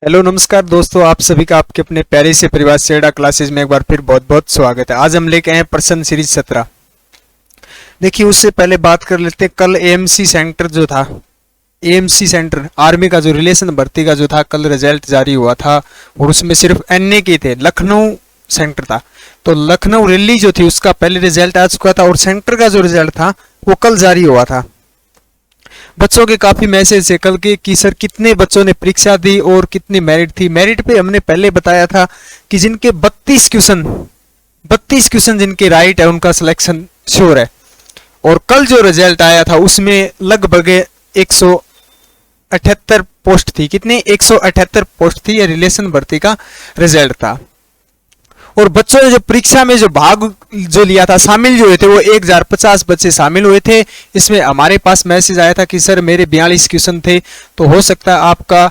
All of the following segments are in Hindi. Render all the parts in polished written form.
हेलो नमस्कार दोस्तों, आप सभी का आपके अपने प्यारे से परिवार सेड़ा क्लासेस में एक बार फिर बहुत बहुत स्वागत है। आज हम लेके आए हैं प्रश्न सीरीज 17। देखिए उससे पहले बात कर लेते हैं, कल एएमसी सेंटर जो था, एएमसी सेंटर आर्मी का जो रिलेशन भर्ती का जो था, कल रिजल्ट जारी हुआ था और उसमें सिर्फ एनए के थे। लखनऊ सेंटर था, तो लखनऊ रैली जो थी उसका पहले रिजल्ट आ चुका था और सेंटर का जो रिजल्ट था वो कल जारी हुआ था। बच्चों के काफी मैसेज है कल के कि सर कितने बच्चों ने परीक्षा दी और कितनी मेरिट थी। मेरिट पे हमने पहले बताया था कि जिनके 32 क्वेश्चन जिनके राइट है उनका सिलेक्शन श्योर है। और कल जो रिजल्ट आया था उसमें लगभग 178 पोस्ट थी। कितनी? 178 पोस्ट थी। यह रिलेशन भर्ती का रिजल्ट था। और बच्चों ने जो परीक्षा में जो भाग जो लिया था, शामिल जो हुए थे, वो 1050 बच्चे शामिल हुए थे। इसमें हमारे पास मैसेज आया था कि सर मेरे 42 क्वेश्चन थे, तो हो सकता है आपका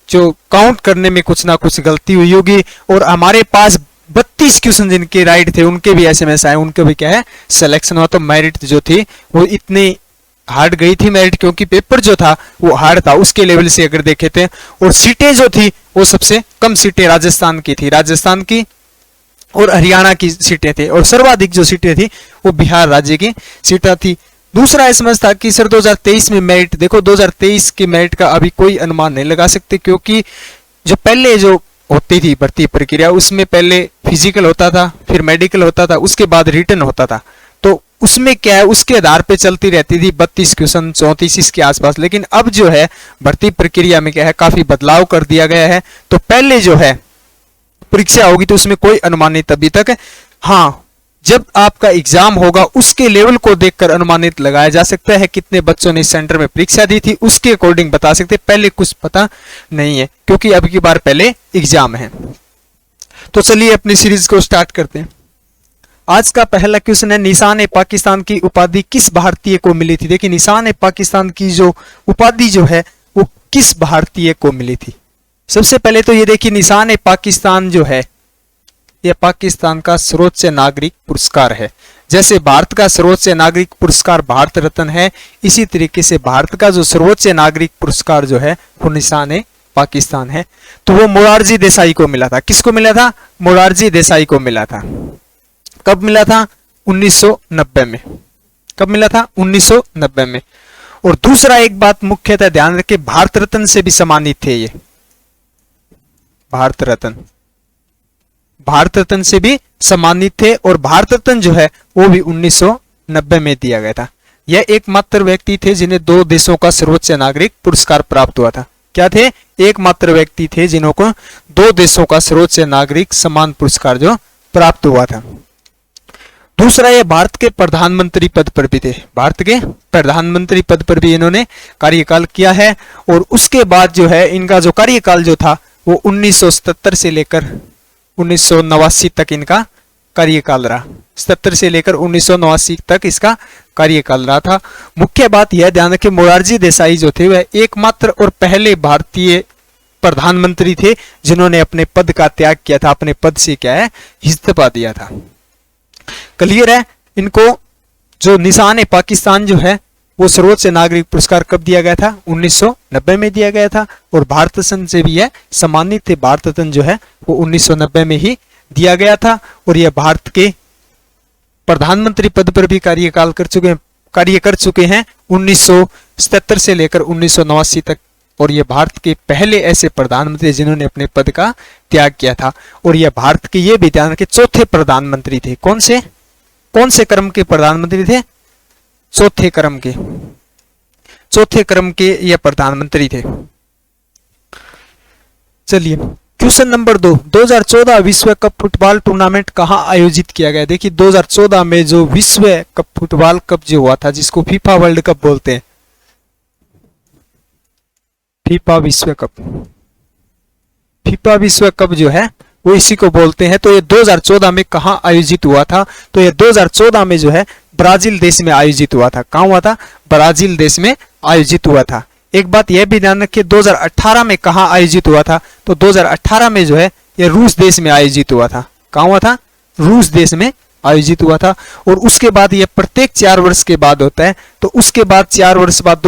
जो काउंट करने में कुछ ना कुछ गलती हुई होगी। और हमारे पास 32 क्वेश्चन जिनके राइट थे उनके भी एसएमएस आए, उनके भी क्या है सिलेक्शन हुआ। तो मेरिट जो थी वो इतनी हार्ड गई थी मेरिट, क्योंकि पेपर जो था वो हार्ड था उसके लेवल से अगर देखे थे। और सीटें जो थी वो सबसे कम सीटें राजस्थान की थी, राजस्थान की और हरियाणा की सीटें थी। और सर्वाधिक जो सीटें थी वो बिहार राज्य की सीटें थी। दूसरा एसएमएस था कि सर 2023 में मेरिट, देखो 2023 की मेरिट का अभी कोई अनुमान नहीं लगा सकते, क्योंकि जो पहले जो होती थी भर्ती प्रक्रिया उसमें पहले फिजिकल होता था, फिर मेडिकल होता था, उसके बाद रिटन होता था। तो उसमें क्या है, उसके आधार पे चलती रहती थी 32 क्वेश्चन 34 इसके आसपास। लेकिन अब जो है भर्ती प्रक्रिया में क्या है काफी बदलाव कर दिया गया है। तो पहले जो है परीक्षा होगी तो उसमें कोई अनुमानित अभी तक, हाँ जब आपका एग्जाम होगा उसके लेवल को देखकर अनुमानित लगाया जा सकता है। कितने बच्चों ने इस सेंटर में परीक्षा दी थी उसके अकॉर्डिंग बता सकते, पहले कुछ पता नहीं है क्योंकि अब की बार पहले एग्जाम है। तो चलिए अपनी सीरीज को स्टार्ट करते हैं। आज का पहला क्वेश्चन है, निशान पाकिस्तान की उपाधि किस भारतीय को मिली थी। देखिए निशान पाकिस्तान की जो उपाधि जो है वो किस भारतीय को मिली थी। सबसे पहले तो ये देखिए निशान पाकिस्तान जो है यह पाकिस्तान का सर्वोच्च नागरिक पुरस्कार है। जैसे भारत का सर्वोच्च नागरिक पुरस्कार भारत रत्न है, इसी तरीके से भारत का जो सर्वोच्च नागरिक पुरस्कार जो है वो निशान पाकिस्तान है। तो वो मोरारजी देसाई को मिला था। किसको मिला था? मोरारजी देसाई को मिला था। कब मिला था? 1990 में। कब मिला था? 1990 में। और दूसरा एक बात मुख्यतः ध्यान रखें, भारत रत्न से भी सम्मानित थे ये। भारत रत्न से भी सम्मानित थे और भारत रत्न जो है वो भी 1990 में दिया गया था। यह एकमात्र व्यक्ति थे जिन्हें दो देशों का सर्वोच्च नागरिक पुरस्कार प्राप्त हुआ था। क्या थे? एकमात्र व्यक्ति थे जिन्हों को दो देशों का सर्वोच्च नागरिक सम्मान पुरस्कार जो प्राप्त हुआ था। दूसरा, ये भारत के प्रधानमंत्री पद पर भी थे। भारत के प्रधानमंत्री पद पर भी इन्होंने कार्यकाल किया है। और उसके बाद जो है इनका जो कार्यकाल जो था वो 1977 से लेकर 1989 तक इनका कार्यकाल रहा। 77 से लेकर 1989 तक इसका कार्यकाल रहा था। मुख्य बात यह ध्यान रखें, मोरारजी देसाई जो थे वह एकमात्र और पहले भारतीय प्रधानमंत्री थे जिन्होंने अपने पद का त्याग किया था, अपने पद से क्या है इस्तीफा दिया था। क्लियर है? इनको जो निशान पाकिस्तान जो है वो सर्वोच्च नागरिक पुरस्कार कब दिया गया था? 1990 में दिया गया था। और भारत रत्न से भी यह सम्मानित थे। भारत रत्न जो है वो 1990 में ही दिया गया था। और यह भारत के प्रधानमंत्री पद पर भी कार्य कर चुके हैं 1977 से लेकर 1989 तक। और यह भारत के पहले ऐसे प्रधानमंत्री जिन्होंने अपने पद का त्याग किया था। और यह भारत के ये भी ध्यान के चौथे प्रधानमंत्री थे। कौन से क्रम के प्रधानमंत्री थे? चौथे क्रम के यह प्रधानमंत्री थे। चलिए क्वेश्चन नंबर 2, 2014 विश्व कप फुटबॉल टूर्नामेंट कहां आयोजित किया गया। देखिए 2014 में जो विश्व कप फुटबॉल कप जो हुआ था, जिसको फीफा वर्ल्ड कप बोलते हैं, फीफा विश्व कप जो है वो इसी को बोलते हैं। तो ये 2014 में कहां आयोजित हुआ था? तो ये 2014 में जो है ब्राजील देश में आयोजित हुआ था। कहां हुआ था? ब्राजील देश में आयोजित हुआ था। एक बात यह भी ध्यान रखिए, 2018 में कहां आयोजित हुआ था? तो 2018 में जो है यह रूस देश में आयोजित हुआ था। कहां हुआ था? रूस देश में आयोजित हुआ था। और उसके बाद यह प्रत्येक 4 वर्ष के बाद होता है। तो उसके बाद 4 वर्ष बाद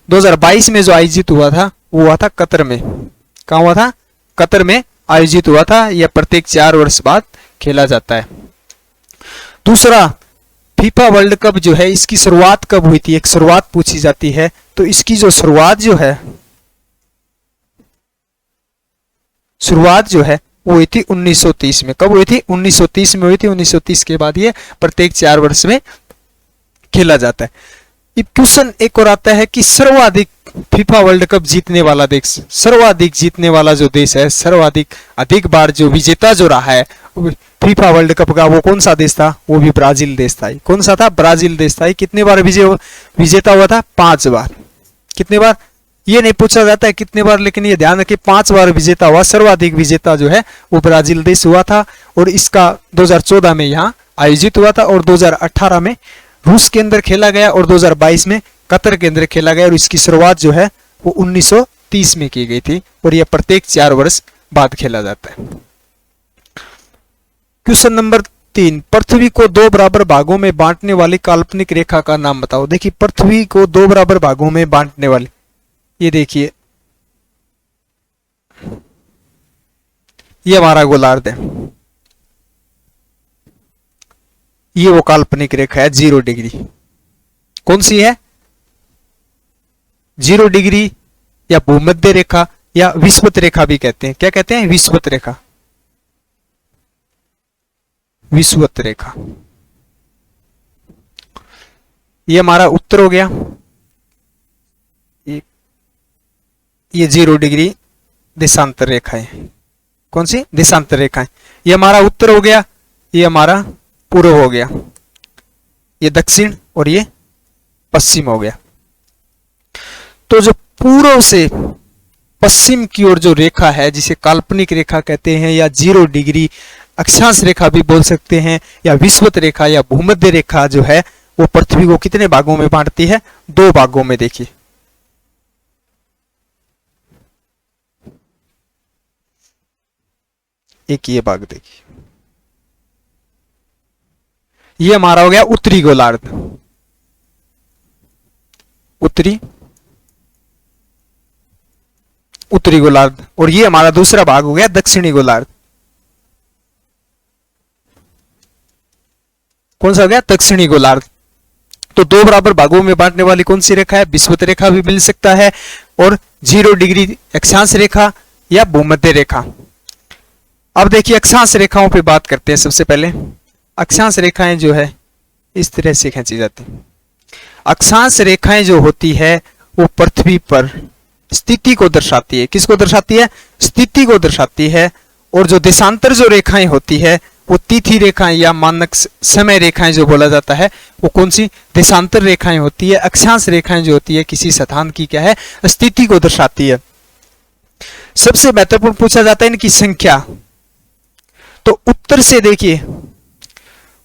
2022 में जो आयोजित हुआ था वो हुआ था कतर में। कहाँ हुआ था? कतर में आयोजित हुआ था। यह प्रत्येक 4 वर्ष बाद खेला जाता है। दूसरा, फीफा वर्ल्ड कप जो है इसकी शुरुआत कब हुई थी? एक शुरुआत पूछी जाती है, तो इसकी जो शुरुआत जो है वो हुई थी 1930 में। कब हुई थी? 1930 में हुई थी। 1930 के बाद ये प्रत्येक 4 वर्ष में खेला जाता है। अब क्वेश्चन एक और आता है कि सर्वाधिक फीफा वर्ल्ड कप जीतने वाला देश, सर्वाधिक जीतने वाला जो देश है, अधिक बार जो विजेता जो रहा है फीफा वर्ल्ड कप का, वो कौन सा देश था? वो भी ब्राजील देश था। कौन सा था? ब्राजील देश था। कितने बार विजेता हुआ था? 5 बार। कितने बार ये नहीं पूछा जाता है कितने बार, लेकिन ये ध्यान रखिए 5 बार विजेता हुआ। सर्वाधिक विजेता जो है वो ब्राजील देश हुआ था, और इसका 2014 में यहाँ आयोजित हुआ था, और 2018 में रूस के अंदर खेला गया, और 2022 में कतर के अंदर खेला गया। और इसकी शुरुआत जो है वो 1930 में की गई थी, और यह प्रत्येक 4 वर्ष बाद खेला जाता है। क्वेश्चन नंबर 3, पृथ्वी को 2 बराबर भागों में बांटने वाली काल्पनिक रेखा का नाम बताओ। देखिए पृथ्वी को 2 बराबर भागों में बांटने वाली, ये देखिए ये हमारा गोलार्ध है, ये वो काल्पनिक रेखा है 0 डिग्री। कौन सी है? 0 डिग्री या भूमध्य रेखा या विषुवत रेखा भी कहते हैं। क्या कहते हैं? विषुवत रेखा। विषुवत रेखा, ये हमारा उत्तर हो गया। ये 0 डिग्री देशांतर रेखा है। कौन सी? देशांतर रेखा है। ये हमारा उत्तर हो गया, ये हमारा पूर्व हो गया, ये दक्षिण और ये पश्चिम हो गया। तो जो पूर्व से पश्चिम की ओर जो रेखा है, जिसे काल्पनिक रेखा कहते हैं, या 0 डिग्री अक्षांश रेखा भी बोल सकते हैं, या विषुवत रेखा या भूमध्य रेखा जो है, वो पृथ्वी को कितने भागों में बांटती है? 2 भागों में। देखिए एक ये भाग देखिए, ये हमारा हो गया उत्तरी गोलार्ध, उत्तरी गोलार्ध, और ये हमारा दूसरा भाग हो गया दक्षिणी गोलार्ध। कौन सा हो गया? दक्षिणी गोलार्ध। तो 2 बराबर भागों में बांटने वाली कौन सी रेखा है? विषुवत रेखा भी मिल सकता है, और 0 डिग्री अक्षांश रेखा या भूमध्य रेखा। अब देखिए अक्षांश रेखाओं पे बात करते हैं। सबसे पहले अक्षांश रेखाएं जो है इस तरह से खींची जाती हैं। अक्षांश रेखाएं जो होती है वो पृथ्वी पर स्थिति को दर्शाती है। किसको दर्शाती है? स्थिति को दर्शाती है। और जो देशांतर जो रेखाएं होती है वो तिथि रेखाएं या मानक समय रेखाएं जो बोला जाता है, वो कौन सी? देशांतर रेखाएं होती है। अक्षांश रेखाएं जो होती है किसी स्थान की क्या है? स्थिति को दर्शाती है। सबसे महत्वपूर्ण पूछा जाता है इनकी संख्या। तो उत्तर से देखिए,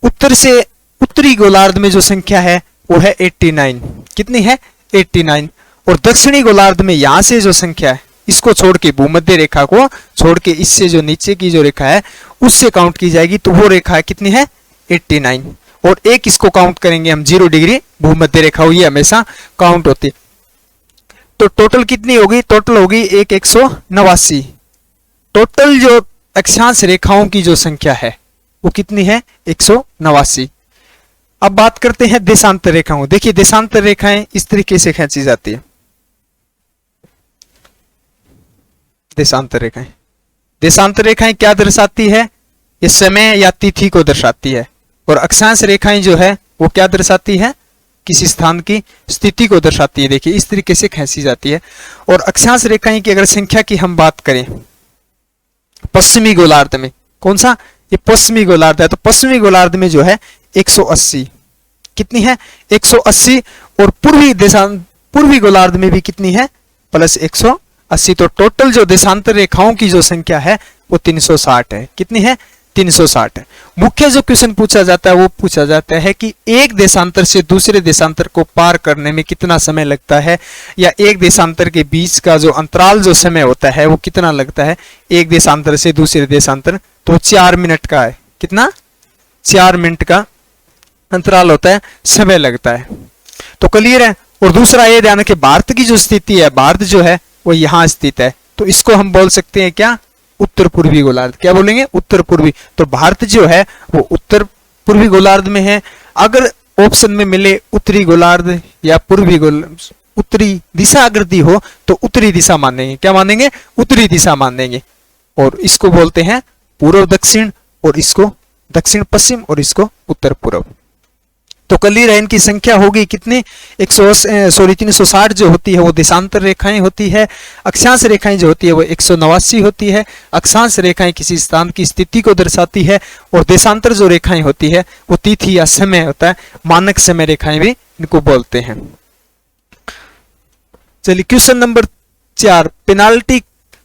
उत्तर से उत्तरी गोलार्ध में जो संख्या है वो है 89। कितनी है? 89। और दक्षिणी गोलार्ध में यहां से जो संख्या है, इसको छोड़ के, भूमध्य रेखा को छोड़ के, इससे जो नीचे की जो रेखा है उससे काउंट की जाएगी, तो वो रेखा है कितनी है? 89। और एक इसको काउंट करेंगे हम 0 डिग्री भूमध्य रेखा, ये हमेशा काउंट होती है। तो टोटल कितनी होगी? टोटल होगी 189। टोटल जो अक्षांश रेखाओं की जो संख्या है वो कितनी है? 189। अब बात करते हैं देशांतर रेखाओं। देखिए देशांतर रेखाएं इस तरीके से खींची जाती है। देशांतर रेखाएं क्या दर्शाती है? ये समय या तिथि को दर्शाती है। और अक्षांश रेखाएं जो है वो क्या दर्शाती है? किसी स्थान की स्थिति को दर्शाती है। देखिए इस तरीके से खींची जाती है। और अक्षांश रेखाएं की अगर संख्या की हम बात करें पश्चिमी गोलार्ध में, कौन सा? ये पश्चिमी गोलार्ध है। तो पश्चिमी गोलार्ध में जो है 180। कितनी है? 180। और पूर्वी गोलार्ध में भी कितनी है? प्लस 180। तो टोटल जो देशांतर रेखाओं की जो संख्या है वो 360 है। कितनी है? 360 है। मुख्य जो क्वेश्चन पूछा जाता है वो पूछा जाता है कि एक देशांतर से दूसरे देशांतर को पार करने में कितना समय लगता है, या एक देशांतर के बीच का जो अंतराल जो समय होता है वो कितना लगता है एक देशांतर से दूसरे देशांतर? तो 4 मिनट का है। कितना? 4 मिनट का अंतराल होता है, समय लगता है। तो क्लियर है। और दूसरा ये ध्यान रखें, भारत की जो स्थिति है, भारत जो है वो यहां स्थित है, तो इसको हम बोल सकते हैं क्या, उत्तर पूर्वी गोलार्ध। क्या बोलेंगे, उत्तर पूर्वी। तो भारत जो है वो उत्तर पूर्वी गोलार्ध में है। अगर ऑप्शन में मिले उत्तरी गोलार्ध या पूर्वी गोलार्ध, उत्तरी दिशा अगर दी हो तो उत्तरी दिशा मानेंगे। क्या मानेंगे, उत्तरी दिशा मानेंगे। और इसको बोलते हैं पूर्व दक्षिण, और इसको दक्षिण पश्चिम, और इसको उत्तर पूर्व। तो कली रेन की संख्या होगी कितनी, 360 जो होती है वो देशांतर रेखाएं होती है। अक्षांश रेखाएं जो होती है वो 189 होती है। अक्षांश रेखाएं किसी स्थान की स्थिति को दर्शाती है, और देशांतर जो रेखाएं होती है वो तिथि या समय होता है। मानक समय रेखाएं भी इनको बोलते हैं। चलिए क्वेश्चन नंबर 4, पेनाल्टी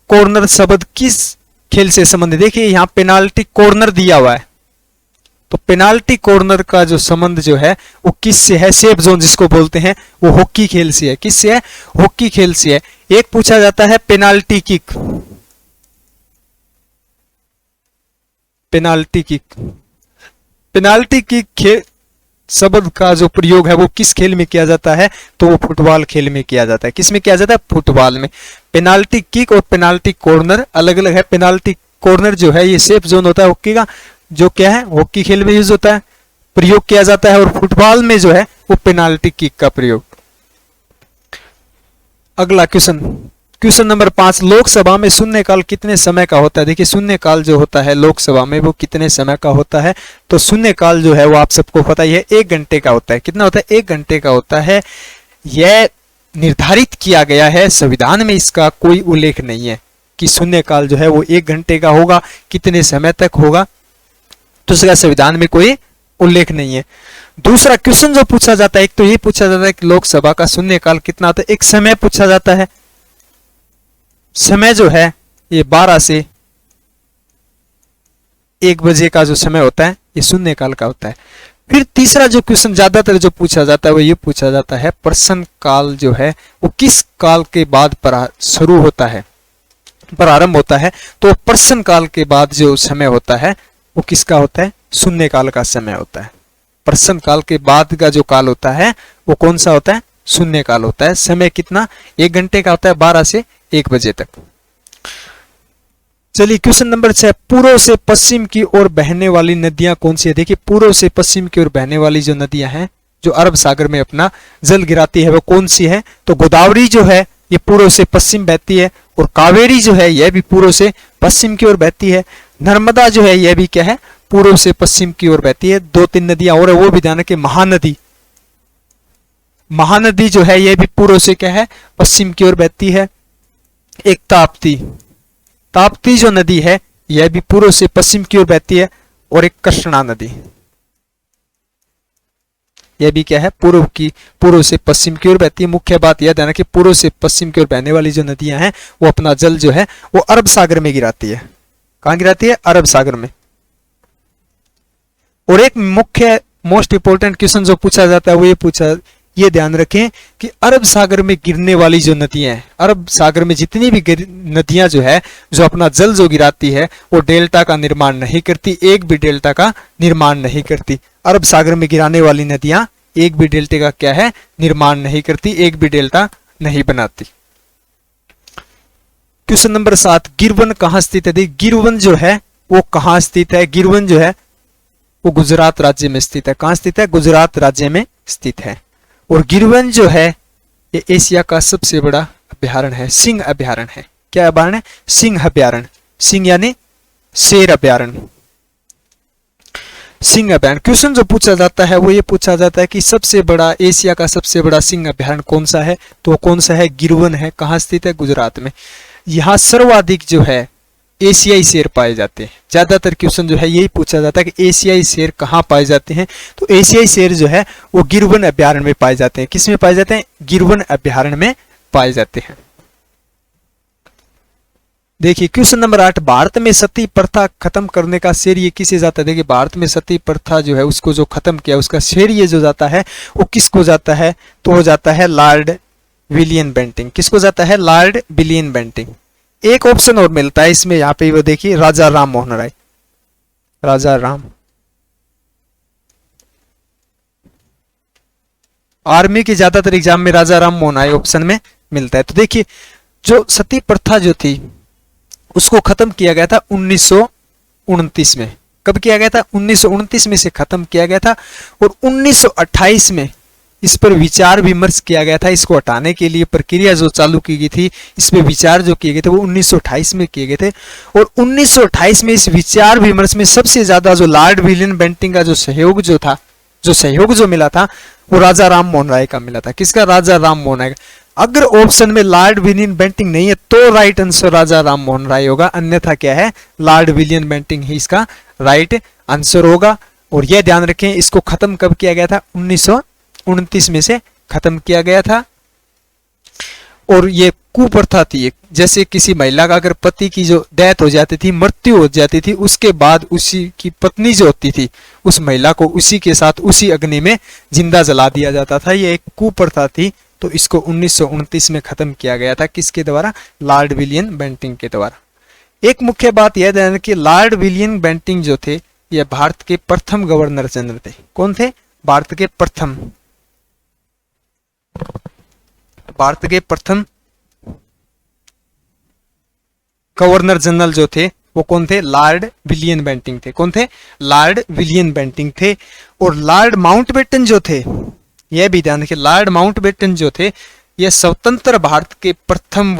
कॉर्नर शब्द किस खेल से संबंधित। देखिए यहाँ पेनाल्टी कॉर्नर दिया हुआ है, तो पेनाल्टी कॉर्नर का जो संबंध जो है वो किस से है, सेफ जोन जिसको बोलते हैं, वो हॉकी खेल से है। किससे है, हॉकी खेल से है। एक पूछा जाता है penalty kick, penalty kick, penalty kick खेल शब्द का जो प्रयोग है वो किस खेल में किया जाता है, तो वो फुटबॉल खेल में किया जाता है। किस में किया जाता है, फुटबॉल में। पेनाल्टी किक और पेनाल्टी कॉर्नर अलग अलग है। पेनाल्टी कॉर्नर जो है ये सेफ जोन होता है हॉकी का, जो क्या है हॉकी खेल में यूज होता है, प्रयोग किया जाता है। और फुटबॉल में जो है वो पेनाल्टी किक का प्रयोग। अगला क्वेश्चन, क्वेश्चन नंबर 5, लोकसभा में शून्यकाल कितने समय का होता है। देखिए शून्यकाल जो होता है लोकसभा में वो कितने समय का होता है, तो शून्यकाल जो है वो आप सबको पता ही है 1 घंटे का होता है। कितना होता है, 1 घंटे का होता है। यह निर्धारित किया गया है, संविधान में इसका कोई उल्लेख नहीं है कि शून्यकाल जो है वो 1 घंटे का होगा, कितने समय तक होगा, तो इसका संविधान में कोई उल्लेख नहीं है। दूसरा क्वेश्चन जो पूछा जाता है, एक तो ये पूछा जाता है कि लोकसभा का शून्यकाल कितना होता है, एक समय पूछा जाता है। समय जो है ये 12 से 1 बजे का जो समय होता है ये शून्यकाल का होता है। फिर तीसरा जो क्वेश्चन ज्यादातर जो पूछा जाता है वो ये पूछा जाता है, प्रश्न काल जो है वो किस काल के बाद शुरू होता है, प्रारंभ होता है। तो प्रश्न काल के बाद जो समय होता है वो किसका होता है, शून्यकाल का समय होता है। प्रश्न काल के बाद का जो काल होता है वो कौन सा होता है, शून्यकाल होता है। समय कितना, 1 घंटे का होता है, 12 से 1 बजे तक। चलिए क्वेश्चन नंबर 6, पूर्व से पश्चिम की ओर बहने वाली नदियां कौन सी है। देखिए पूर्व से पश्चिम की ओर बहने वाली जो नदियां हैं जो अरब सागर में अपना जल गिराती है वो कौन सी है, तो गोदावरी जो है ये पूर्व से पश्चिम बहती है, और कावेरी जो है यह भी पूर्व से पश्चिम की ओर बहती है। नर्मदा जो है यह भी क्या है, पूर्व से पश्चिम की ओर बहती है। 2-3 नदियां और है वो भी ध्यान रखिए, महानदी, महानदी जो है यह भी पूर्व से क्या है, पश्चिम की ओर बहती है। एक ताप्ती, ताप्ती जो नदी है यह भी पूर्व से पश्चिम की ओर बहती है। और एक कृष्णा नदी, यह भी क्या है, पूर्व से पश्चिम की ओर बहती है। मुख्य बात यह ध्यान रखिए पूर्व से पश्चिम की ओर बहने वाली जो नदियां हैं वो अपना जल जो है वो अरब सागर में गिराती है। कहां गिराती है, अरब सागर में। और एक मुख्य मोस्ट इंपोर्टेंट क्वेश्चन जो पूछा जाता है वो ये ध्यान रखें कि अरब सागर में गिरने वाली जो नदियां हैं, अरब सागर में जितनी भी नदियां जो है जो अपना जल जो गिराती है वो डेल्टा का निर्माण नहीं करती, एक भी डेल्टा का निर्माण नहीं करती। अरब सागर में गिराने वाली नदियां एक भी डेल्टा का क्या है, निर्माण नहीं करती, एक भी डेल्टा नहीं बनाती। क्वेश्चन नंबर 7, गिरवन कहां स्थित है। गिरवन जो है वो कहां स्थित है, गिरवन जो है वो गुजरात राज्य में स्थित है। कहां स्थित है, गुजरात राज्य में स्थित है। और गिरवन जो है ये एशिया का सबसे बड़ा अभ्यारण्य है, सिंह अभ्यारण्य है। क्या अभ्यारण्य है, सिंह अभ्यारण्य, सिंह यानी शेर अभ्यारण्य, सिंह अभ्यारण्य। क्वेश्चन जो पूछा जाता है वो ये पूछा जाता है कि सबसे बड़ा, एशिया का सबसे बड़ा सिंह अभ्यारण्य कौन सा है, तो वो कौन सा है, गिरवन है। कहां स्थित है, गुजरात में। यहाँ सर्वाधिक जो है एशियाई शेर पाए जाते हैं। ज्यादातर क्वेश्चन जो है यही पूछा जाता है कि एशियाई शेर कहाँ पाए जाते हैं, तो एशियाई शेर जो है वो गिरवन अभ्यारण्य में पाए जाते हैं। किस में पाए जाते हैं, गिरवन अभ्यारण्य में पाए जाते हैं। देखिए क्वेश्चन नंबर 8, भारत में सती प्रथा खत्म करने का श्रेय किसे जाता है। देखिए भारत में सती प्रथा जो है उसको जो खत्म किया उसका श्रेय जो जाता है वो किसको जाता है, तो हो जाता है लॉर्ड विलियम बेंटिंग। किसको जाता है, लॉर्ड विलियम बेंटिंग। एक ऑप्शन और मिलता है इसमें, यहाँ पे वो देखिए राजा राम मोहन राय, राजा राम। आर्मी के ज्यादातर एग्जाम में राजा राम मोहन राय ऑप्शन में मिलता है। तो देखिए जो सती प्रथा जो थी उसको खत्म किया गया था 1929 में। कब किया गया था? 1929 में से खत्म किया गया था। और 1928 में इस पर विचार विमर्श किया गया था। इसको हटाने के लिए प्रक्रिया जो चालू की गई थी, इस पे विचार जो किए गए थे वो 1928 में किए गए थे। और 1928 में इस विचार विमर्श में सबसे ज्यादा जो लॉर्ड विलियम बेंटिंग का जो सहयोग जो मिला था वो राजा राम मोहन राय का मिला था। किसका? राजा राम मोहन राय का। अगर ऑप्शन में लॉर्ड विलियम बेंटिंग नहीं है तो राइट आंसर राजा राम मोहन राय होगा, अन्यथा क्या है? लॉर्ड विलियम बेंटिंग ही इसका राइट आंसर होगा। और यह ध्यान रखें, इसको खत्म कब किया गया था? 1929 में से खत्म किया गया था। और ये कुप्रथा थी, जैसे किसी महिला का अगर पति की जो डेथ हो जाती थी, मृत्यु हो जाती थी, उसके बाद उसी की पत्नी जो होती थी उस महिला को उसी के साथ उसी अग्नि में जिंदा जला दिया जाता था। ये एक कुप्रथा थी। तो इसको 1929 में खत्म किया गया था। किसके द्वारा? लॉर्ड विलियम बेंटिंग के द्वारा। एक मुख्य बात यह ध्यान कि लॉर्ड विलियम बेंटिंग जो थे ये भारत के प्रथम गवर्नर जनरल थे। कौन थे? भारत के प्रथम गवर्नर जनरल जो थे वो कौन थे? लॉर्ड विलियम बेंटिंग थे। कौन थे? लॉर्ड विलियम बेंटिंग थे। और लॉर्ड माउंटबेटन जो थे, यह भी ध्यान रखिए, लॉर्ड माउंटबेटन जो थे यह स्वतंत्र भारत के प्रथम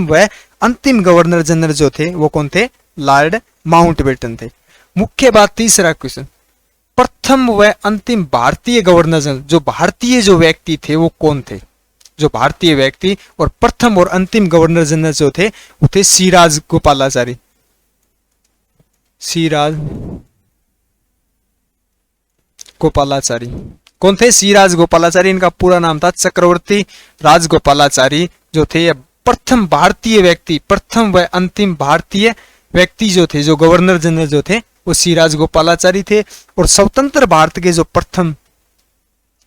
व अंतिम गवर्नर जनरल जो थे वो कौन थे? लॉर्ड माउंटबेटन थे। मुख्य बात, तीसरा क्वेश्चन, प्रथम व अंतिम भारतीय गवर्नर जनरल, जो भारतीय जो व्यक्ति थे वो कौन थे? जो भारतीय व्यक्ति और प्रथम और अंतिम गवर्नर जनरल जो थे वो थे सिराज गोपालाचारी। कौन थे? सिराज गोपालाचारी। इनका पूरा नाम था चक्रवर्ती राजगोपालाचारी जो थे। ये प्रथम भारतीय व्यक्ति, प्रथम व अंतिम भारतीय व्यक्ति जो थे, जो गवर्नर जनरल जो थे वो सिराज गोपालाचारी थे। और स्वतंत्र भारत के जो प्रथम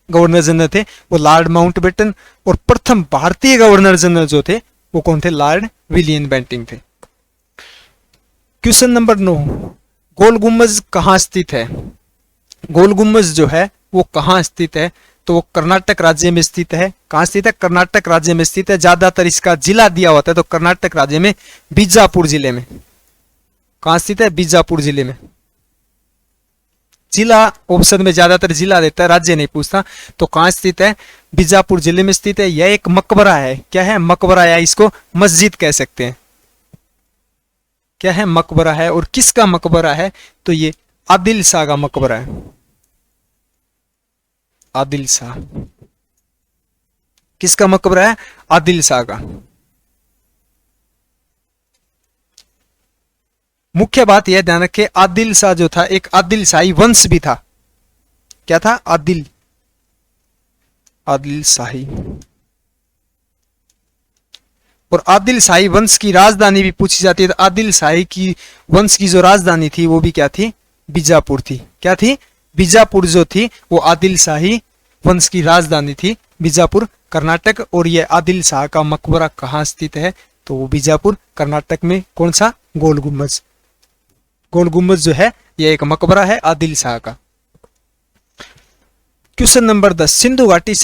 गवर्नर जनरल थे वो लॉर्ड माउंटबेटन। और प्रथम भारतीय गवर्नर जनरल जो थे वो कौन थे? लॉर्ड विलियम बेंटिंग थे। क्वेश्चन नंबर 9, गोल गुम्बज कहाँ स्थित है? गोल गुम्बज जो है वो कहाँ स्थित है? तो वो कर्नाटक राज्य में स्थित है। कहाँ स्थित है? कर्नाटक राज्य में स्थित है। ज्यादातर इसका जिला दिया होता है तो कर्नाटक राज्य में बीजापुर जिले में। कहाँ स्थित है? बीजापुर जिले में। जिला ऑप्शन में ज्यादातर जिला देता है, राज्य नहीं पूछता। तो कहाँ स्थित है? बीजापुर जिले में स्थित है। यह एक मकबरा है। क्या है? मकबरा, या इसको मस्जिद कह सकते हैं। क्या है? मकबरा है। और किसका मकबरा है? तो ये आदिल शाह का मकबरा है। आदिल शाह। किसका मकबरा है? आदिल शाह का। मुख्य बात यह ध्यान रखें, आदिल शाह जो था एक आदिल शाही वंश भी था। क्या था? आदिल शाही। और आदिल शाही वंश की राजधानी भी पूछी जाती है। तो आदिल शाही की वंश की जो राजधानी थी वो भी क्या थी? बीजापुर थी। क्या थी? बीजापुर जो थी वो आदिल शाही वंश की राजधानी थी, बीजापुर, कर्नाटक। और ये आदिल शाह का मकबरा कहाँ स्थित है? तो वो बीजापुर, कर्नाटक में। कौन सा? गोल गुम्बज। गोल गुम्बज जो है ये एक मकबरा है आदिल शाह का। क्वेश्चन नंबर 10, सिंधु घाटी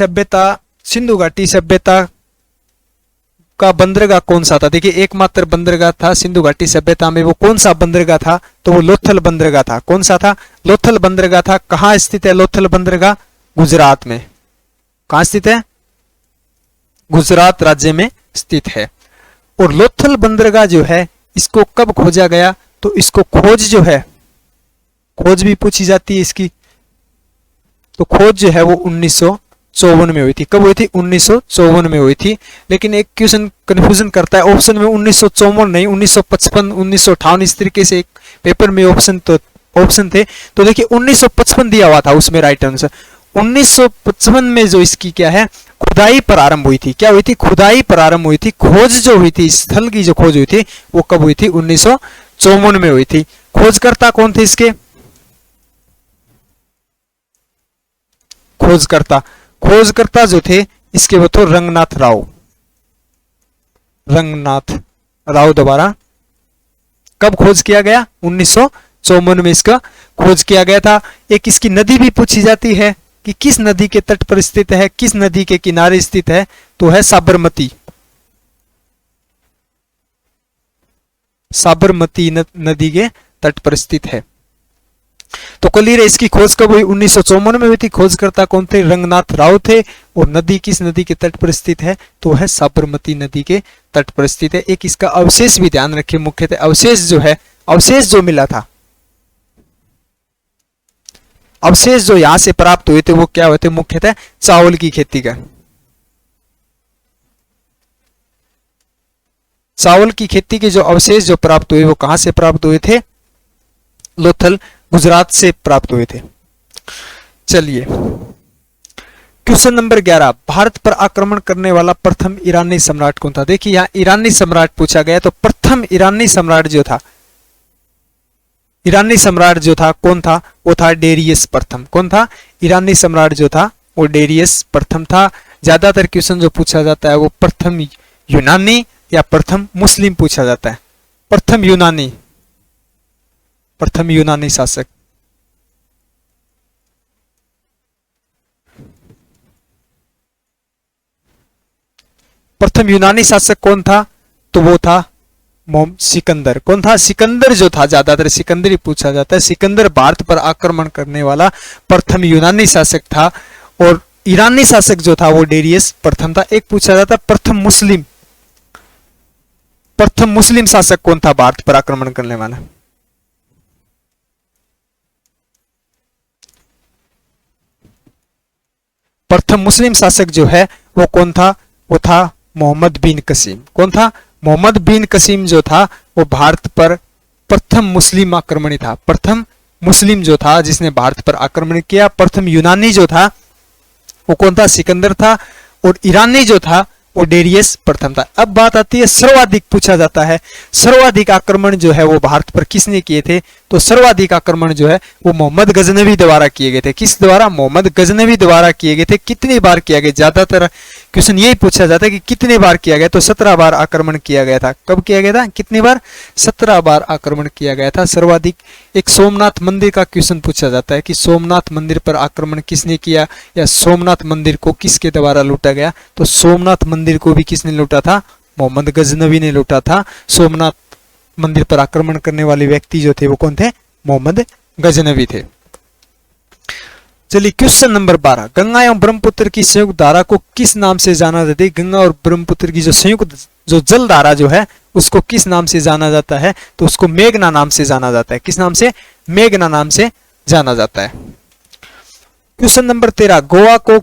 सभ्यता का बंदरगाह कौन सा था? देखिए एकमात्र बंदरगाह था सिंधु घाटी सभ्यता में। वो कौन सा बंदरगाह था? तो वो लोथल बंदरगाह था। कौन सा था? लोथल बंदरगाह था। कहाँ स्थित है लोथल बंदरगाह? गुजरात में। कहाँ स्थित है? गुजरात राज्य में स्थित है। और लोथल बंदरगाह जो है इसको कब खोजा गया? तो इसको खोज जो है, खोज भी पूछी जाती है इसकी। तो खोज जो है वो 1954 में हुई थी। कब हुई थी? 1954 में हुई थी। लेकिन एक क्वेश्चन कंफ्यूजन करता है, ऑप्शन में 1954 नहीं 1955, 1958 इस तरीके से एक पेपर में ऑप्शन थे। तो देखिए 1955 दिया हुआ था उसमें राइट आंसर। 1955 में जो इसकी क्या है? खुदाई प्रारंभ हुई थी। क्या हुई थी? खुदाई प्रारंभ हुई थी। खोज जो हुई थी, स्थल की जो खोज हुई थी वो कब हुई थी? 1954 में हुई थी। खोजकर्ता कौन थे इसके? खोजकर्ता जो थे इसके वो थे रंगनाथ राव द्वारा। कब खोज किया गया? 1954 में इसका खोज किया गया था। एक इसकी नदी भी पूछी जाती है, कि किस नदी के तट पर स्थित है, किस नदी के किनारे स्थित है, तो है साबरमती। साबरमती नदी के तट पर स्थित है। तो कलियर है, इसकी खोज कब हुई? 1954 में हुई थी। खोजकर्ता कौन थे? रंगनाथ राव थे। और नदी किस नदी के तट पर स्थित है? तो है साबरमती नदी के तट पर स्थित है। एक इसका अवशेष भी ध्यान रखिए, मुख्यतः अवशेष जो है, अवशेष जो मिला था, अवशेष जो यहां से प्राप्त हुए थे वो क्या हुए थे? मुख्यतः चावल की खेती का, चावल की खेती के जो अवशेष जो प्राप्त हुए वो कहां से प्राप्त हुए थे? लोथल, गुजरात से प्राप्त हुए थे। चलिए क्वेश्चन नंबर 11, भारत पर आक्रमण करने वाला प्रथम ईरानी सम्राट कौन था? देखिए यहां ईरानी सम्राट पूछा गया, तो प्रथम ईरानी सम्राट जो था, ईरानी सम्राट जो था कौन था? वो था डेरियस प्रथम। कौन था? ईरानी सम्राट जो था वो डेरियस प्रथम था। ज्यादातर क्वेश्चन जो पूछा जाता है वो प्रथम यूनानी या प्रथम मुस्लिम पूछा जाता है। प्रथम यूनानी, प्रथम यूनानी शासक। प्रथम यूनानी शासक कौन था? तो वो था सिकंदर। कौन था? सिकंदर जो था, ज्यादातर सिकंदर ही पूछा जाता है। सिकंदर भारत पर आक्रमण करने वाला प्रथम यूनानी शासक था। और ईरानी शासक जो था वो डेरियस प्रथम था। एक पूछा जाता प्रथम मुस्लिम, प्रथम मुस्लिम शासक कौन था भारत पर आक्रमण करने वाला? प्रथम मुस्लिम शासक जो है वो कौन था? वो था मोहम्मद बिन कसीम। कौन था? मोहम्मद बिन कसीम जो था वो भारत पर प्रथम मुस्लिम आक्रमणी था। प्रथम मुस्लिम जो था जिसने भारत पर आक्रमण किया। प्रथम यूनानी जो था वो कौन था? सिकंदर था। और ईरानी जो था वो डेरियस प्रथम था। अब बात आती है सर्वाधिक पूछा जाता है, सर्वाधिक आक्रमण जो है वो भारत पर किसने किए थे? तो सर्वाधिक आक्रमण जो है वो मोहम्मद गजनवी द्वारा किए गए थे। किस द्वारा? मोहम्मद गजनवी द्वारा किए गए थे। कितनी बार किया गया? ज्यादातर क्वेश्चन यही पूछा जाता है कि कितने बार किया गया, तो 17 बार आक्रमण किया गया था। कब किया गया था? कितनी बार? 17 बार आक्रमण किया गया था। सर्वाधिक एक सोमनाथ मंदिर का क्वेश्चन पूछा जाता है कि सोमनाथ मंदिर पर आक्रमण किसने किया, या सोमनाथ मंदिर को किसके द्वारा लूटा गया? तो सोमनाथ मंदिर को भी किसने लूटा था? मोहम्मद गजनवी ने लूटा था। सोमनाथ मंदिर पर आक्रमण करने वाले व्यक्ति जो थे वो कौन थे? मोहम्मद गजनवी थे। चलिए क्वेश्चन नंबर 12, गंगा एवं ब्रह्मपुत्र की संयुक्त धारा को किस नाम से जाना जाता है? गंगा और ब्रह्मपुत्र की जो संयुक्त जो जल धारा जो है उसको किस नाम से जाना जाता है? तो उसको मेघना नाम से जाना जाता है। किस नाम से? मेघना नाम से जाना जाता है। क्वेश्चन नंबर 13, गोवा को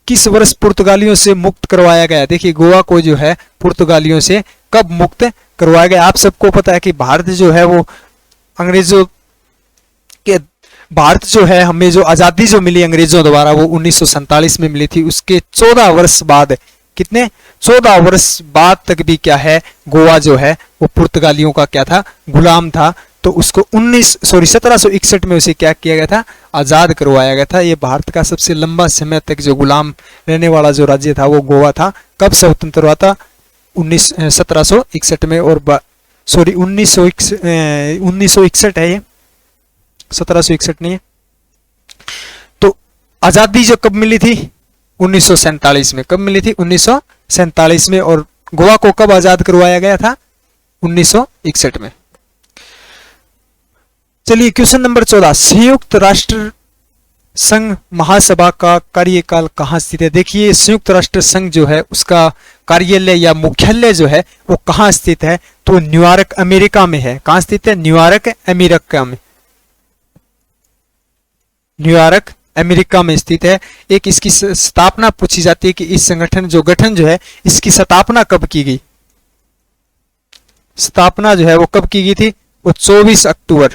किस वर्ष पुर्तगालियों से मुक्त करवाया गया? देखिए गोवा को जो है पुर्तगालियों से कब मुक्त करवाया गया? आप सबको पता है कि भारत जो है वो अंग्रेजों के, भारत जो है हमें जो आजादी जो मिली अंग्रेजों द्वारा वो 1947 में मिली थी। उसके 14 वर्ष बाद, कितने? 14 वर्ष बाद तक भी क्या है, गोवा जो है वो पुर्तगालियों का क्या था? गुलाम था। तो उसको 1761 में उसे क्या किया गया था? आजाद करवाया गया था। ये भारत का सबसे लंबा समय तक जो गुलाम रहने वाला जो राज्य था वो गोवा था। कब स्वतंत्र हुआ था? 1761 में। और 1961 है ये, 1761 नहीं है। तो आजादी जो कब मिली थी? 1947 में। कब मिली थी? 1947 में। और गोवा को कब आजाद करवाया गया था? 1961 में। चलिए क्वेश्चन नंबर 14, संयुक्त राष्ट्र संघ महासभा का कार्यकाल कहां स्थित है? देखिए संयुक्त राष्ट्र संघ जो है उसका कार्यालय या मुख्यालय जो है वो कहां स्थित है? तो न्यूयॉर्क अमेरिका में है। कहां स्थित है? न्यूयॉर्क अमेरिका में। न्यूयॉर्क अमेरिका में स्थित है। एक इसकी स्थापना पूछी जाती है कि इस संगठन जो गठन जो है इसकी स्थापना कब की गई? स्थापना जो है वो कब की गई थी? वो 24 अक्टूबर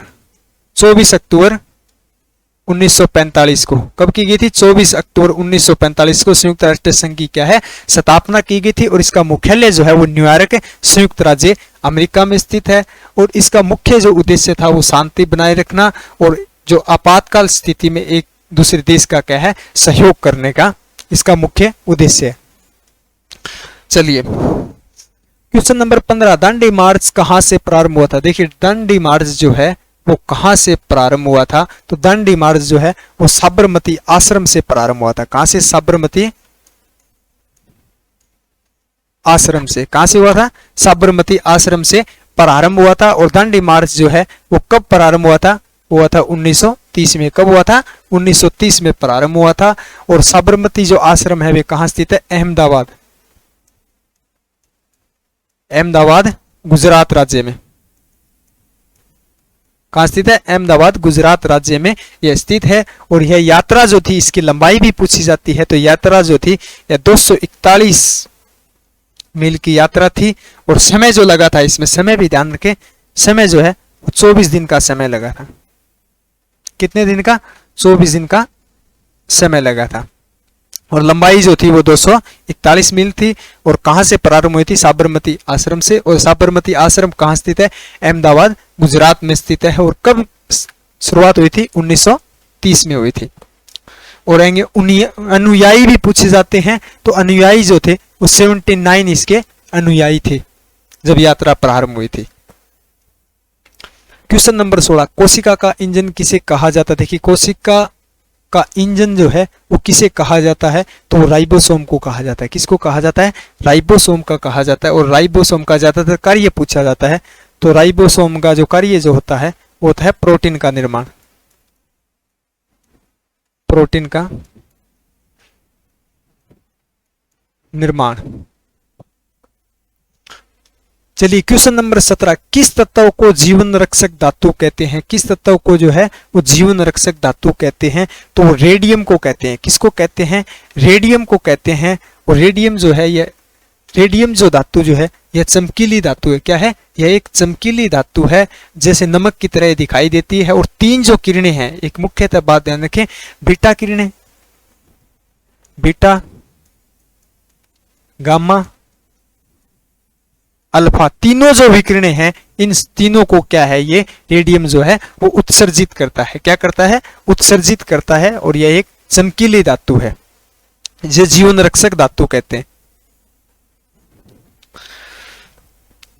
1945 को। कब की गई थी? 24 अक्टूबर 1945 को संयुक्त राष्ट्र संघ की क्या है? स्थापना की गई थी। और इसका मुख्यालय जो है वो न्यूयॉर्क संयुक्त राज्य अमेरिका में स्थित है। और इसका मुख्य जो उद्देश्य था वो शांति बनाए रखना और जो आपातकाल स्थिति में एक दूसरे देश का क्या है? सहयोग करने का इसका मुख्य उद्देश्य है। चलिए क्वेश्चन नंबर 15, दांडी मार्च कहां से प्रारंभ हुआ था? देखिए दांडी मार्च जो है वो कहां से प्रारंभ हुआ था? तो दांडी मार्च जो है वो साबरमती आश्रम से प्रारंभ हुआ था। कहां से? साबरमती आश्रम से। कहां से हुआ था? साबरमती आश्रम से प्रारंभ हुआ था। और दांडी मार्च जो है वो कब प्रारंभ हुआ था? हुआ था 1930 में। कब हुआ था? 1930 में प्रारंभ हुआ था। और साबरमती जो आश्रम है वे कहां स्थित है? अहमदाबाद, अहमदाबाद गुजरात राज्य में। कहां स्थित है? अहमदाबाद गुजरात राज्य में यह स्थित है। और यह यात्रा जो थी, इसकी लंबाई भी पूछी जाती है, तो यात्रा जो थी यह 241 मील की यात्रा थी। और समय जो लगा था, इसमें समय भी ध्यान रखें, समय जो है वो 24 दिन का समय लगा था। कितने दिन का? 24 दिन का समय लगा था। और लंबाई जो थी वो 241 मील थी। और कहां से प्रारंभ हुई थी? साबरमती आश्रम से। और साबरमती आश्रम कहां स्थित है? अहमदाबाद गुजरात में स्थित है। और कब शुरुआत हुई थी? 1930 में हुई थी। और अनुयायी भी पूछे जाते हैं, तो अनुयायी जो थे वो 79 इसके अनुयायी थे जब यात्रा प्रारंभ हुई थी। क्वेश्चन नंबर 16, कोशिका का इंजन किसे कहा जाता है? देखिए, कोशिका का इंजन जो है वो किसे कहा जाता है? तो वो राइबोसोम को कहा जाता है। किसको कहा जाता है? राइबोसोम का कहा जाता है। और राइबोसोम का ज्यादातर कार्य पूछा जाता है, तो राइबोसोम का जो कार्य जो होता है वो होता है प्रोटीन का निर्माण, प्रोटीन का निर्माण। चलिए, क्वेश्चन नंबर 17, किस तत्व को जीवन रक्षक धातु कहते हैं? किस तत्व को जो है वो जीवन रक्षक धातु कहते हैं? तो रेडियम को कहते हैं। किसको कहते हैं? रेडियम को कहते हैं। और रेडियम जो है, यह रेडियम जो धातु जो है यह चमकीली धातु है। क्या है? यह एक चमकीली धातु है, जैसे नमक की तरह दिखाई देती है। और तीन जो किरणें हैं, एक मुख्यतः बात ध्यान रखें, बीटा किरणें, बीटा, गामा, अल्फा, तीनों जो विकिरणें हैं, इन तीनों को क्या है? ये रेडियम जो है वो उत्सर्जित करता है। क्या करता है? उत्सर्जित करता है। और यह एक चमकीली धातु है, ये जीवन रक्षक धातु कहते हैं।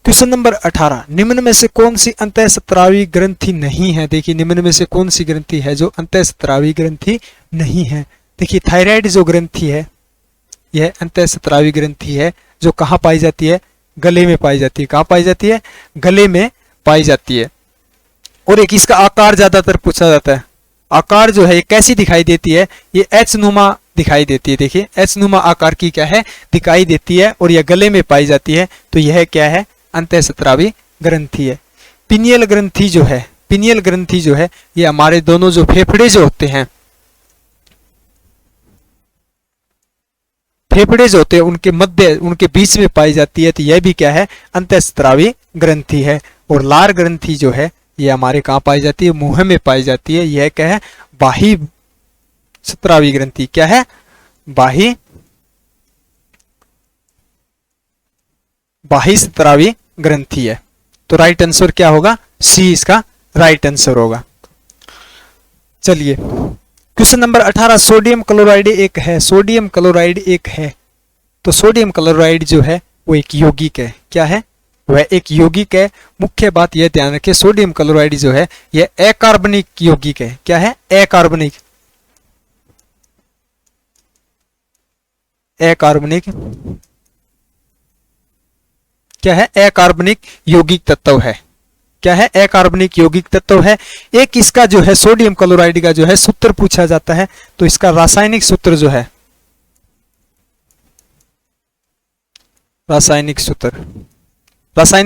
क्वेश्चन नंबर 18, निम्न में से कौन सी अंतःस्त्रावी ग्रंथि नहीं है? देखिए, निम्न में से कौन सी ग्रंथि है जो अंतःस्त्रावी ग्रंथि नहीं है? देखिए, थायराइड जो ग्रंथि है यह अंतःस्त्रावी ग्रंथि है, जो कहाँ पाई जाती है? गले में पाई जाती है। कहाँ पाई जाती है? गले में पाई जाती है। और एक इसका आकार ज्यादातर पूछा जाता है। आकार जो है ये कैसी दिखाई देती है? ये एच नुमा दिखाई देती है। देखिए, एच नुमा आकार की क्या है? दिखाई देती है। और यह गले में पाई जाती है, तो यह क्या है? अंतःस्त्रावी ग्रंथि है। पिनियल ग्रंथि जो है, पिनियल ग्रंथि जो है ये हमारे दोनों जो फेफड़े जो होते हैं, फेफड़े जो होते हैं उनके मध्य, उनके बीच में पाई जाती है, तो यह भी क्या है? अंतःस्त्रावी ग्रंथि है। और लार ग्रंथि जो है ये हमारे कहाँ पाई जाती है? मुंह में पाई जाती है। यह क्या है? बाही स्त्रावी ग्रंथि। क्या है? बाही स्त्रावी ग्रंथि है। तो राइट आंसर क्या होगा? सी इसका राइट आंसर होगा। चलिए, क्वेश्चन नंबर 18, सोडियम क्लोराइड एक है। सोडियम क्लोराइड एक है, तो सोडियम क्लोराइड जो है वो एक यौगिक है। क्या है? वह एक यौगिक है। मुख्य बात यह ध्यान रखें, सोडियम क्लोराइड जो है यह अकार्बनिक यौगिक है। क्या है? अकार्बनिक, अकार्बनिक क्या है? अकार्बनिक यौगिक तत्व है। क्या है? अकार्बनिक यौगिक तत्व है। एक इसका जो है सोडियम क्लोराइड का जो है सूत्र पूछा जाता है, तो इसका रासायनिक सूत्र जो है, रासायनिक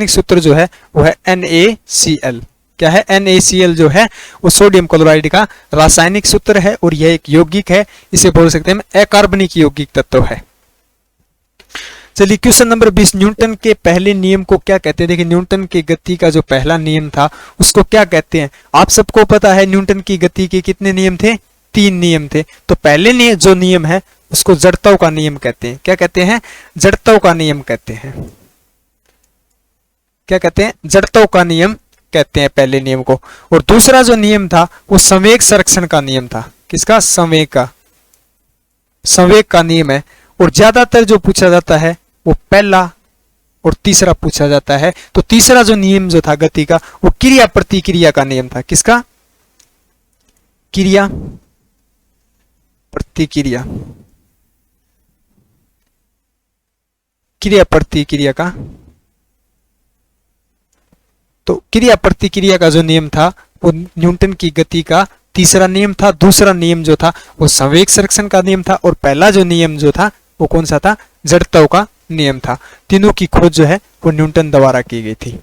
सूत्र जो है वो है NaCl। क्या है? NaCl जो है वो सोडियम क्लोराइड का रासायनिक सूत्र है। और यह एक यौगिक है, इसे बोल सकते हैं अकार्बनिक यौगिक तत्व है। चलिए, क्वेश्चन नंबर 20, न्यूटन के पहले नियम को क्या कहते हैं? देखिए, न्यूटन की गति का जो पहला नियम था उसको क्या कहते हैं? आप सबको पता है न्यूटन की गति के कितने नियम थे? 3 नियम थे। तो पहले जो नियम है उसको जड़त्व का नियम कहते हैं। क्या कहते हैं? जड़त्व का नियम कहते हैं। क्या कहते हैं? जड़त्व का नियम कहते हैं पहले नियम को। और दूसरा जो नियम था वो संवेग संरक्षण का नियम था। किसका? संवेग का, संवेग का नियम है। और ज्यादातर जो पूछा जाता है वो पहला और तीसरा पूछा जाता है। तो तीसरा जो नियम जो था गति का, वो क्रिया प्रतिक्रिया का नियम था। किसका? क्रिया प्रतिक्रिया, क्रिया प्रतिक्रिया का। तो क्रिया प्रतिक्रिया का जो नियम था वो न्यूटन की गति का तीसरा नियम था। दूसरा नियम जो था वो संवेग संरक्षण का नियम था, और पहला जो नियम जो था वो कौन सा था? जड़त्व का नियम था। तीनों की खोज जो है वो न्यूटन द्वारा की गई थी।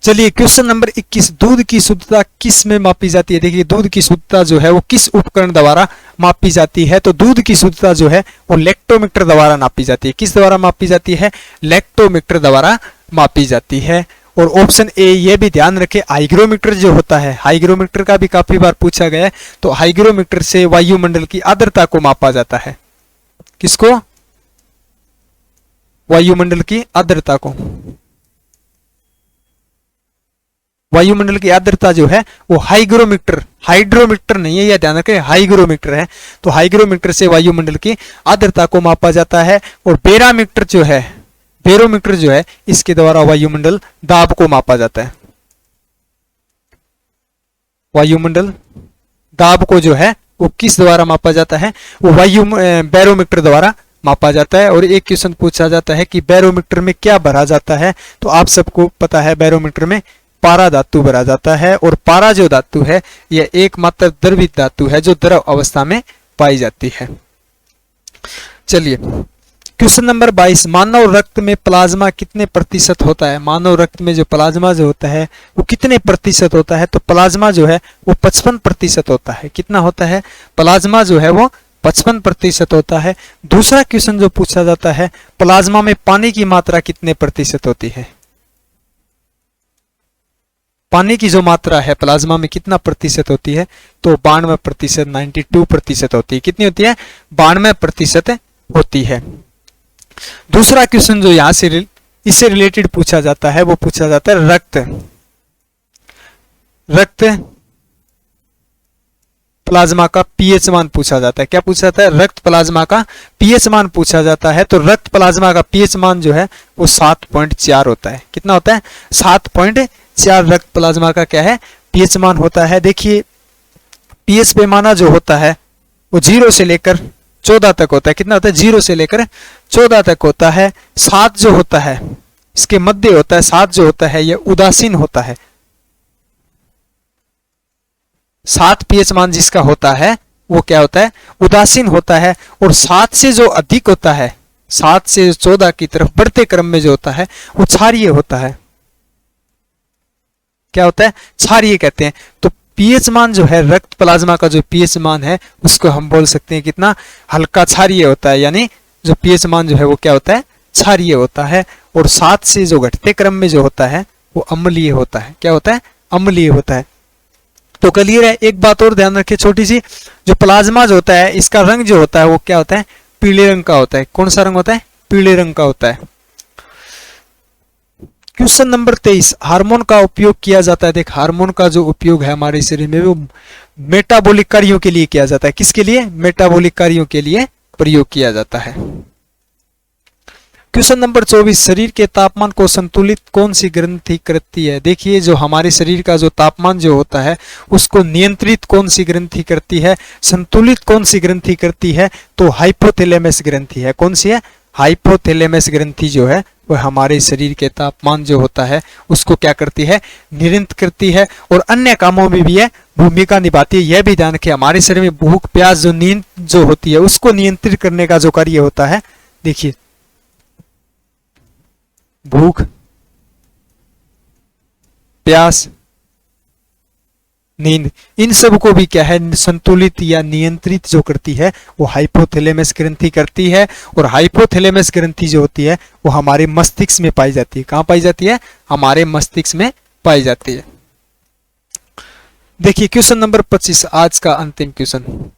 चलिए क्वेश्चन नंबर 21, दूध की शुद्धता किस में मापी जाती है? देखिए दूध की शुद्धता जो है वो किस उपकरण द्वारा मापी जाती है? तो दूध की शुद्धता जो है वो लैक्टोमीटर द्वारा नापी जाती है। किस द्वारा मापी जाती है? लैक्टोमीटर द्वारा मापी जाती है। और ऑप्शन ए ये भी ध्यान रखें, हाइग्रोमीटर जो होता है, हाइग्रोमीटर का भी काफी बार पूछा गया है। तो हाइग्रोमीटर से वायुमंडल की आर्द्रता को मापा जाता है। किसको? वायुमंडल की आर्द्रता को। वायुमंडल की आर्द्रता जो है वो हाइग्रोमीटर, हाइड्रोमीटर नहीं है, यह ध्यान रखें, हाइग्रोमीटर है। तो हाइग्रोमीटर से वायुमंडल की आर्द्रता को मापा जाता है। और बैरोमीटर जो है, बैरोमीटर जो है इसके द्वारा वायुमंडल दाब को मापा जाता है। वायुमंडल दाब को जो है वो किस द्वारा मापा जाता है? वो बैरोमीटर द्वारा मापा जाता है। और एक क्वेश्चन पूछा जाता है कि बैरोमीटर में क्या भरा जाता है? तो आप सबको पता है बैरोमीटर में पारा धातु भरा जाता है। और पारा जो धातु है यह एकमात्र द्रवित धातु है जो द्रव अवस्था में पाई जाती है। चलिए क्वेश्चन नंबर 22, मानव रक्त में प्लाज्मा कितने प्रतिशत होता है? मानव रक्त में जो प्लाज्मा जो होता है वो कितने प्रतिशत होता है? तो प्लाज्मा जो है वो 55% होता है। कितना होता है? प्लाज्मा जो है वो 55% होता है। दूसरा क्वेश्चन जो पूछा जाता है, प्लाज्मा में पानी की मात्रा कितने प्रतिशत होती है? पानी की जो मात्रा है प्लाज्मा में कितना प्रतिशत होती है? तो 92%, 92% होती है। कितनी होती है? 92% होती है। दूसरा क्वेश्चन जो यहां से इससे रिलेटेड पूछा जाता है वो पूछा जाता है रक्त प्लाज्मा का पीएच मान पूछा जाता है। क्या पूछा जाता है? रक्त प्लाज्मा का पीएच मान पूछा जाता है। तो रक्त प्लाज्मा का पीएच मान जो है वो 7.4 होता है। कितना होता है? 7.4 रक्त प्लाज्मा का क्या है? पीएच मान होता है। देखिए पीएच पैमाना जो होता है वो 0 से लेकर 14 तक होता है। कितना होता है? 0 से लेकर 14 तक होता है। 7 जो होता है इसके मध्य होता है। 7 जो होता है यह उदासीन होता है। 7 पीएच मान जिसका होता है वो क्या होता है? उदासीन होता है। और 7 से जो अधिक होता है, 7 से 14 की तरफ बढ़ते क्रम में जो होता है वो क्षारीय होता है। क्या होता है? क्षारीय कहते हैं। तो पीएच मान जो है रक्त प्लाज्मा का जो पीएच मान है उसको हम बोल सकते हैं कितना? हल्का क्षारीय होता है। यानी जो पीएच मान जो है वो क्या होता है? क्षारीय होता है। और 7 से जो घटते क्रम में जो होता है वो अम्लीय होता है। क्या होता है? अम्लीय होता है। तो क्लियर है। एक बात और ध्यान रखिए छोटी सी, जो प्लाज्मा जो होता है इसका रंग जो होता है वो क्या होता है? पीले रंग का होता है। कौन सा रंग होता है? पीले रंग का होता है। क्वेश्चन नंबर 23, हार्मोन का उपयोग किया जाता है। देख हार्मोन का जो उपयोग है हमारे शरीर में वो मेटाबॉलिक कार्यों के लिए किया जाता है। किसके लिए? मेटाबॉलिक कार्यों के लिए प्रयोग किया जाता है। क्वेश्चन नंबर 24, शरीर के तापमान को संतुलित कौन सी ग्रंथि करती है? देखिए जो हमारे शरीर का जो तापमान जो होता है उसको नियंत्रित कौन सी ग्रंथि करती है? संतुलित कौन सी ग्रंथि करती है? तो हाइपोथैलेमस ग्रंथि है। कौन सी है? हाइपोथैलेमस ग्रंथि जो है वह हमारे शरीर के तापमान जो होता है उसको क्या करती है? नियंत्रित करती है। और अन्य कामों में भी यह भूमिका निभाती है। यह भी ध्यान रखें हमारे शरीर में भूख प्यास जो होती है उसको नियंत्रित करने का जो कार्य होता है। देखिए भूख प्यास नींद इन सब को भी क्या है? संतुलित या नियंत्रित जो करती है वो हाइपोथैलेमस ग्रंथि करती है। और हाइपोथैलेमस ग्रंथि जो होती है वो हमारे मस्तिष्क में पाई जाती है। कहां पाई जाती है? हमारे मस्तिष्क में पाई जाती है। देखिए क्वेश्चन नंबर 25, आज का अंतिम क्वेश्चन,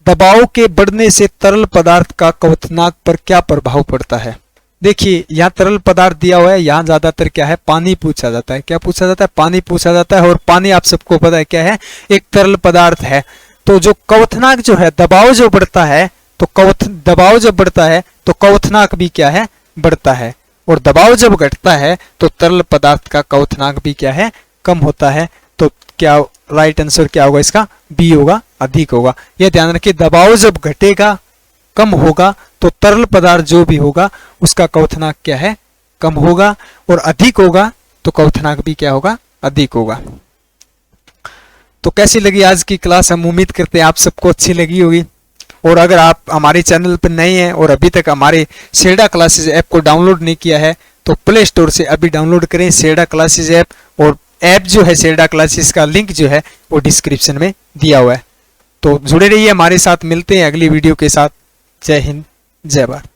दबाव के बढ़ने से तरल पदार्थ का क्वथनांक पर क्या प्रभाव पड़ता है? देखिए यहाँ तरल पदार्थ दिया हुआ है, यहाँ ज्यादातर क्या है? पानी पूछा जाता है। क्या पूछा जाता है? पानी पूछा जाता है। और पानी आप सबको पता है क्या है? एक तरल पदार्थ है। तो जो क्वथनांक जो है, दबाव जो बढ़ता है तो दबाव जब बढ़ता है तो क्वथनांक भी क्या है? बढ़ता है, और दबाव जब घटता है तो तरल पदार्थ का क्वथनांक भी क्या है, कम होता है। तो क्या राइट आंसर क्या होगा इसका, बी होगा, अधिक होगा। यह ध्यान रखिए, दबाव जब घटेगा, कम होगा, तो तरल पदार्थ जो भी होगा उसका क्वथनांक क्या है, कम होगा, और अधिक होगा तो क्वथनांक भी क्या होगा, अधिक होगा। तो कैसी लगी आज की क्लास, हम उम्मीद करते हैं आप सबको अच्छी लगी होगी। और अगर आप हमारे चैनल पर नए हैं और अभी तक हमारे सेडा क्लासेस ऐप को डाउनलोड नहीं किया है तो प्ले स्टोर से अभी डाउनलोड करें सेडा क्लासेस ऐप, और ऐप जो है सेडा क्लासेस का लिंक जो है वो डिस्क्रिप्शन में दिया हुआ है। तो जुड़े रहिए हमारे साथ, मिलते हैं अगली वीडियो के साथ। जय हिंद, जय भारत।